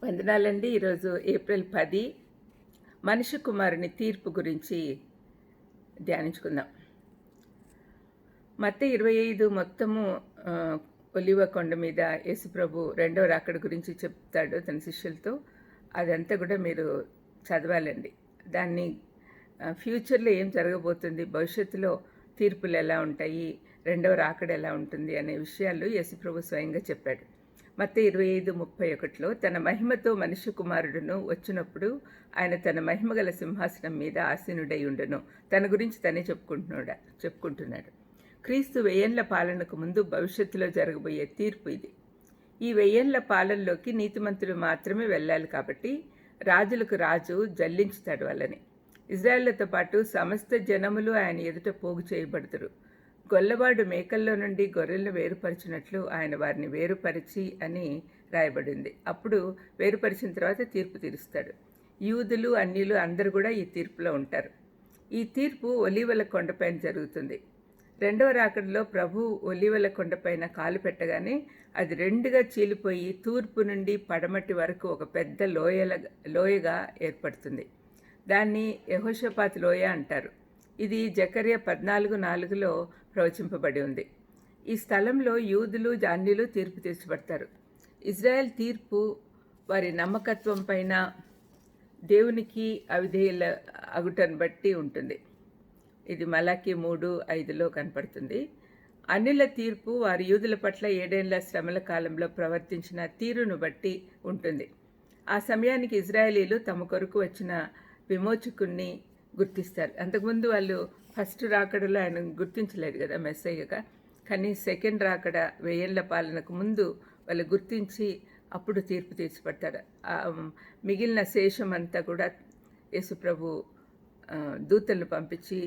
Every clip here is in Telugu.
వందనాలండి. ఈరోజు ఏప్రిల్ 10 మనిషి కుమారుని తీర్పు గురించి ధ్యానించుకుందాం. మత్తయి 25 మొత్తము ఒలివ కొండ మీద యేసుప్రభు రెండవ రాకడ గురించి చెప్తాడు తన శిష్యులతో. అదంతా కూడా మీరు చదవాలండి. దాన్ని ఫ్యూచర్లో ఏం జరగబోతుంది, భవిష్యత్తులో తీర్పులు ఎలా ఉంటాయి, రెండవ రాకడ ఎలా ఉంటుంది అనే విషయాలు యేసుప్రభు స్వయంగా చెప్పాడు. మత్తయి 25:31లో తన మహిమతో మనిషి కుమారుడును వచ్చినప్పుడు ఆయన తన మహిమగల సింహాసనం మీద ఆసీనుడై ఉండును. తన గురించి తనే చెప్పుకుంటున్నాడు. క్రీస్తు 1000 పాలనకు ముందు భవిష్యత్తులో జరగబోయే తీర్పు ఇది. ఈ 1000 పాలనలోకి నీతిమంతులు మాత్రమే వెళ్ళాలి. కాబట్టి రాజులకు రాజు జల్లించుతాడు వాళ్ళని. ఇజ్రాయేళ్లతో పాటు సమస్త జనములు ఆయన ఎదుట పోగు చేయబడుతురు. గొల్లవాడు మేకల్లో నుండి గొర్రెలను వేరుపరిచినట్లు ఆయన వారిని వేరుపరిచి అని రాయబడింది. అప్పుడు వేరుపరిచిన తర్వాత తీర్పు తీరుస్తాడు. యూదులు అన్యులు అందరూ కూడా ఈ తీర్పులో ఉంటారు. ఈ తీర్పు ఒలీవల కొండపైన జరుగుతుంది. రెండవ రాకడలో ప్రభు ఒలీవల కొండపైన కాలు పెట్టగానే అది రెండుగా చీలిపోయి తూర్పు నుండి పడమటి వరకు ఒక పెద్ద లోయగా ఏర్పడుతుంది. దాన్ని యెహోషాపాతు లోయ అంటారు. ఇది జకర్యా 14:4లో ప్రవచింపబడి ఉంది. ఈ స్థలంలో యూదులు అన్యులు తీర్పు తీర్చబడతారు. ఇజ్రాయెల్ తీర్పు వారి నమ్మకత్వం పైన దేవునికి అవిధేయుల అగుటను బట్టి ఉంటుంది. ఇది మలాకి 3:5లో కనపడుతుంది. అన్యుల తీర్పు వారి యూదుల పట్ల 7 ఏళ్ల శ్రమల కాలంలో ప్రవర్తించిన తీరును బట్టి ఉంటుంది. ఆ సమయానికి ఇజ్రాయేలీలు తమ కొరకు వచ్చిన విమోచకుణ్ణి గుర్తిస్తారు. అంతకుముందు వాళ్ళు ఫస్ట్ రాకడలో ఆయన గుర్తించలేదు కదా మెస్సయ్యగా. కానీ సెకండ్ రాకడ 1000 ఏళ్ల పాలనకు ముందు వాళ్ళు గుర్తించి అప్పుడు తీర్పు తీర్చబడతారు. మిగిలిన శేషం అంతా కూడా యేసుప్రభు దూతలను పంపించి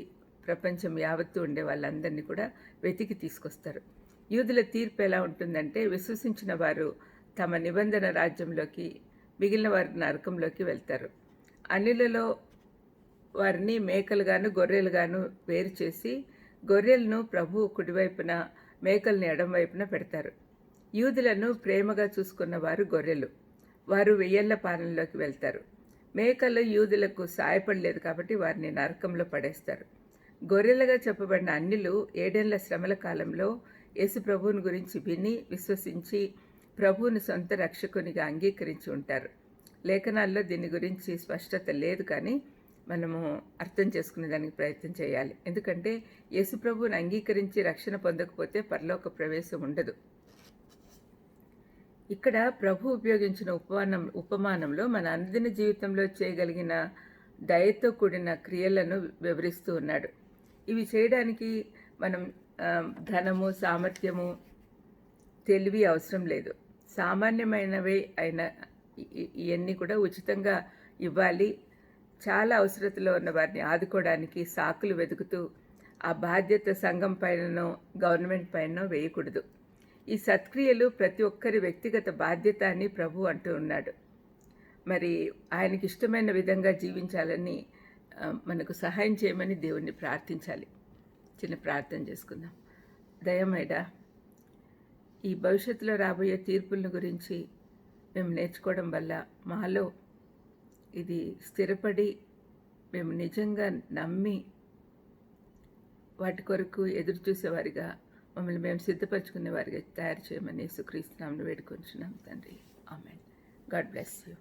ప్రపంచం యావత్తు ఉండే వాళ్ళందరినీ కూడా వెతికి తీసుకొస్తారు. యూదుల తీర్పు ఎలా ఉంటుందంటే, విశ్వసించిన వారు తమ నిబంధన రాజ్యంలోకి, మిగిలిన వారు నరకంలోకి వెళ్తారు. అన్యులలో వారిని మేకలుగాను గొర్రెలుగాను వేరు చేసి గొర్రెలను ప్రభు కుడివైపున మేకల్ని ఎడం వైపున పెడతారు. యూదులను ప్రేమగా చూసుకున్న వారు గొర్రెలు. వారు 1000 ఏళ్ల పాలనలోకి వెళ్తారు. మేకలు యూదులకు సాయపడలేదు కాబట్టి వారిని నరకంలో పడేస్తారు. గొర్రెలుగా చెప్పబడిన అన్యులు 7 ఏళ్ల శ్రమల కాలంలో యేసు ప్రభువుని గురించి విని విశ్వసించి ప్రభువుని సొంత రక్షకునిగా అంగీకరించి ఉంటారు. లేఖనాల్లో దీని గురించి స్పష్టత లేదు, కానీ మనము అర్థం చేసుకునే దానికి ప్రయత్నం చేయాలి. ఎందుకంటే యేసు ప్రభువుని అంగీకరించి రక్షణ పొందకపోతే పరలోక ప్రవేశం ఉండదు. ఇక్కడ ప్రభు ఉపయోగించిన ఉపమానంలో మన అనుదిన జీవితంలో చేయగలిగిన దయతో కూడిన క్రియలను వివరిస్తూ ఉన్నాడు. ఇవి చేయడానికి మనం ధనము, సామర్థ్యము, తెలివి అవసరం లేదు. సామాన్యమైనవే అయిన ఇవన్నీ కూడా ఉచితంగా ఇవ్వాలి. చాలా అవసరతలో ఉన్న వారిని ఆదుకోవడానికి సాకులు వెతుకుతూ ఆ బాధ్యత సంఘం పైననో గవర్నమెంట్ పైననో వేయకూడదు. ఈ సత్క్రియలు ప్రతి ఒక్కరి వ్యక్తిగత బాధ్యత అని ప్రభు అంటూ ఉన్నాడు. మరి ఆయనకి ఇష్టమైన విధంగా జీవించాలని మనకు సహాయం చేయమని దేవుణ్ణి ప్రార్థించాలి. చిన్న ప్రార్థన చేసుకుందాం. దయమేడా, ఈ భవిష్యత్తులో రాబోయే తీర్పుల గురించి మేము నేర్చుకోవడం వల్ల మాలో ఇది స్థిరపడి మేము నిజంగా నమ్మి వాటి కొరకు ఎదురు చూసేవారిగా మమ్మల్ని మేము సిద్ధపరచుకునేవారిగా తయారు చేయమని యేసుక్రీస్తు నామమున వేడుకొంచున్నాం తండ్రి. ఆమేన్. God bless you.